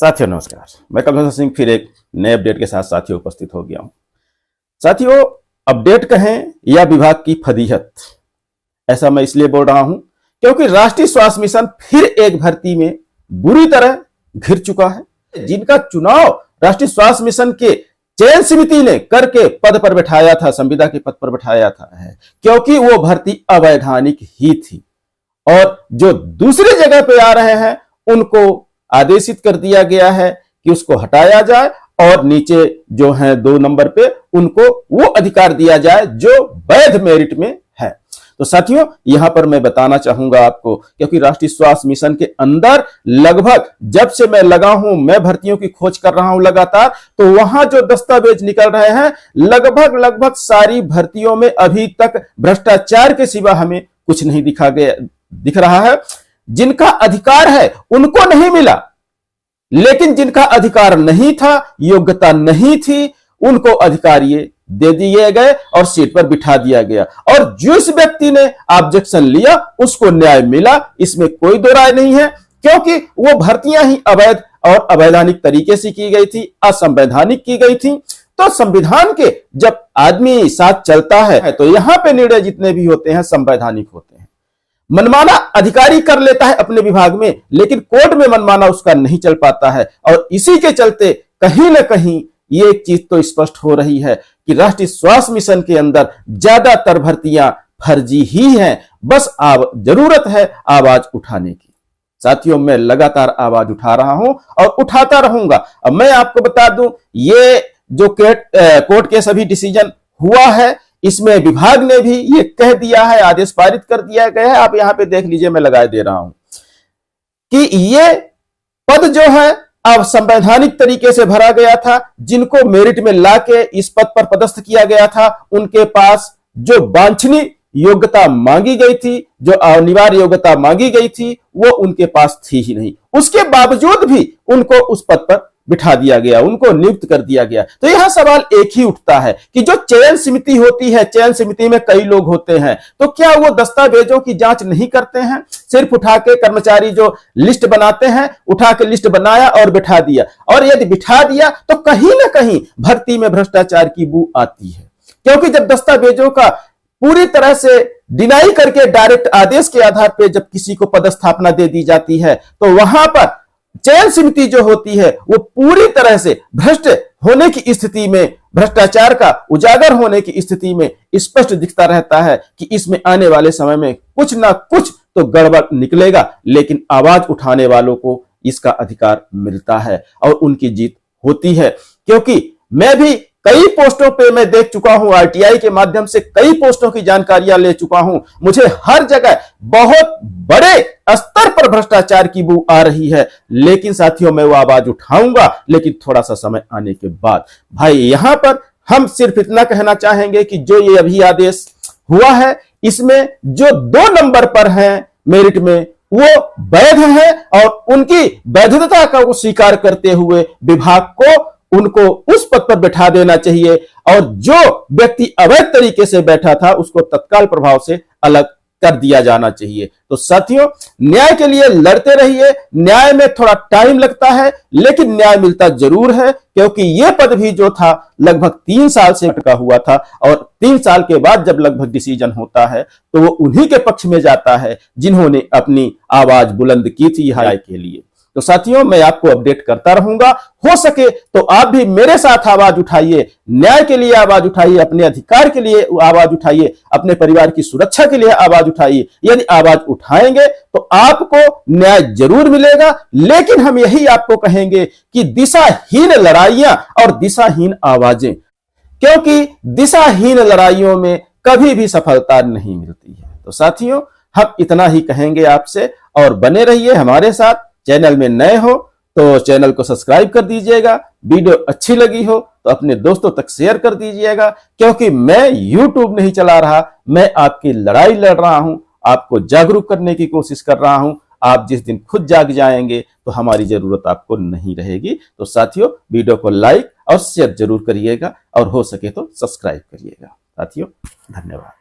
साथियों नमस्कार, मैं कमल सिंह फिर एक नए अपडेट के साथ साथियों उपस्थित हो गया हूं। साथियों, अपडेट कहें या विभाग की फदीहत, ऐसा मैं इसलिए बोल रहा हूं क्योंकि राष्ट्रीय स्वास्थ्य मिशन फिर एक भर्ती में बुरी तरह घिर चुका है। जिनका चुनाव राष्ट्रीय स्वास्थ्य मिशन के चयन समिति ने करके पद पर बैठाया था, संविदा के पद पर बैठाया था, क्योंकि वो भर्ती अवैधानिक ही थी और जो दूसरी जगह पे आ रहे हैं उनको आदेशित कर दिया गया है कि उसको हटाया जाए और नीचे जो है 2 नंबर पे उनको वो अधिकार दिया जाए जो वैध मेरिट में है। तो साथियों, यहां पर मैं बताना चाहूंगा आपको, क्योंकि राष्ट्रीय स्वास्थ्य मिशन के अंदर लगभग जब से मैं लगा हूं, मैं भर्तियों की खोज कर रहा हूं लगातार, तो वहां जो दस्तावेज निकल रहे हैं लगभग सारी भर्तियों में अभी तक भ्रष्टाचार के सिवा हमें कुछ नहीं दिख रहा है। जिनका अधिकार है उनको नहीं मिला, लेकिन जिनका अधिकार नहीं था, योग्यता नहीं थी, उनको अधिकार ये दे दिए गए और सीट पर बिठा दिया गया। और जिस व्यक्ति ने ऑब्जेक्शन लिया उसको न्याय मिला, इसमें कोई दो राय नहीं है, क्योंकि वो भर्तियां ही अवैध और अवैधानिक तरीके से की गई थी, असंवैधानिक की गई थी। तो संविधान के जब आदमी साथ चलता है तो यहां पे निर्णय जितने भी होते हैं संवैधानिक होते हैं। मनमाना अधिकारी कर लेता है अपने विभाग में, लेकिन कोर्ट में मनमाना उसका नहीं चल पाता है। और इसी के चलते कहीं ना कहीं ये एक चीज तो स्पष्ट हो रही है कि राष्ट्रीय स्वास्थ्य मिशन के अंदर ज्यादातर भर्तियां फर्जी ही हैं। बस जरूरत है आवाज उठाने की। साथियों, मैं लगातार आवाज उठा रहा हूं और उठाता रहूंगा। अब मैं आपको बता दूं, ये जो कोर्ट केस अभी डिसीजन हुआ है, इसमें विभाग ने भी ये कह दिया है, आदेश पारित कर दिया गया है, आप यहां पे देख लीजिए, मैं लगा दे रहा हूं कि ये पद जो है अब संवैधानिक तरीके से भरा गया था। जिनको मेरिट में लाके इस पद पर पदस्थ किया गया था, उनके पास जो वांछनीय योग्यता मांगी गई थी, जो अनिवार्य योग्यता मांगी गई थी, वो उनके पास थी ही नहीं। उसके बावजूद भी उनको उस पद पर बिठा दिया गया, उनको नियुक्त कर दिया गया। तो यह सवाल एक ही उठता है कि जो चयन समिति होती है, चयन समिति में कई लोग होते हैं, तो क्या वो दस्तावेजों की जांच नहीं करते हैं? सिर्फ उठा के कर्मचारी जो लिस्ट बनाते हैं, उठा के लिस्ट बनाया और बिठा दिया, और यदि बिठा दिया तो कहीं ना कहीं भर्ती में भ्रष्टाचार की बू आती है। क्योंकि जब दस्तावेजों का पूरी तरह से डिनाई करके डायरेक्ट आदेश के आधार पर जब किसी को पदस्थापना दे दी जाती है, तो वहां पर चयन समिति जो होती है वो पूरी तरह से भ्रष्ट होने की स्थिति में, भ्रष्टाचार का उजागर होने की स्थिति में स्पष्ट दिखता रहता है कि इसमें आने वाले समय में कुछ ना कुछ तो गड़बड़ निकलेगा। लेकिन आवाज उठाने वालों को इसका अधिकार मिलता है और उनकी जीत होती है। क्योंकि मैं भी कई पोस्टों पे मैं देख चुका हूं, आरटीआई के माध्यम से कई पोस्टों की जानकारियां ले चुका हूं। मुझे हर जगह बहुत बड़े स्तर पर भ्रष्टाचार की बू आ रही है, लेकिन साथियों मैं वो आवाज उठाऊंगा, लेकिन थोड़ा सा समय आने के बाद। भाई, यहां पर हम सिर्फ इतना कहना चाहेंगे कि जो ये अभी आदेश हुआ है, इसमें जो 2 नंबर पर हैं मेरिट में, वो वैध है और उनकी वैधता का वो स्वीकार करते हुए विभाग को उनको उस पद पर बैठा देना चाहिए और जो व्यक्ति अवैध तरीके से बैठा था उसको तत्काल प्रभाव से अलग कर दिया जाना चाहिए। तो साथियों, न्याय के लिए लड़ते रहिए। न्याय में थोड़ा टाइम लगता है, लेकिन न्याय मिलता जरूर है, क्योंकि यह पद भी जो था लगभग 3 साल से अटका हुआ था और 3 साल के बाद जब लगभग डिसीजन होता है तो वो उन्हीं के पक्ष में जाता है जिन्होंने अपनी आवाज बुलंद की थी न्याय के लिए। तो साथियों, मैं आपको अपडेट करता रहूंगा। हो सके तो आप भी मेरे साथ आवाज उठाइए, न्याय के लिए आवाज उठाइए, अपने अधिकार के लिए आवाज उठाइए, अपने परिवार की सुरक्षा के लिए आवाज उठाइए। यदि आवाज उठाएंगे तो आपको न्याय जरूर मिलेगा। लेकिन हम यही आपको कहेंगे कि दिशाहीन लड़ाइयां और दिशाहीन आवाजें, क्योंकि दिशाहीन लड़ाइयों में कभी भी सफलता नहीं मिलती है। तो साथियों, हम इतना ही कहेंगे आपसे और बने रहिए हमारे साथ। चैनल में नए हो तो चैनल को सब्सक्राइब कर दीजिएगा। वीडियो अच्छी लगी हो तो अपने दोस्तों तक शेयर कर दीजिएगा, क्योंकि मैं यूट्यूब नहीं चला रहा, मैं आपकी लड़ाई लड़ रहा हूं, आपको जागरूक करने की कोशिश कर रहा हूं। आप जिस दिन खुद जाग जाएंगे तो हमारी जरूरत आपको नहीं रहेगी। तो साथियों, वीडियो को लाइक और शेयर जरूर करिएगा और हो सके तो सब्सक्राइब करिएगा। साथियों, धन्यवाद।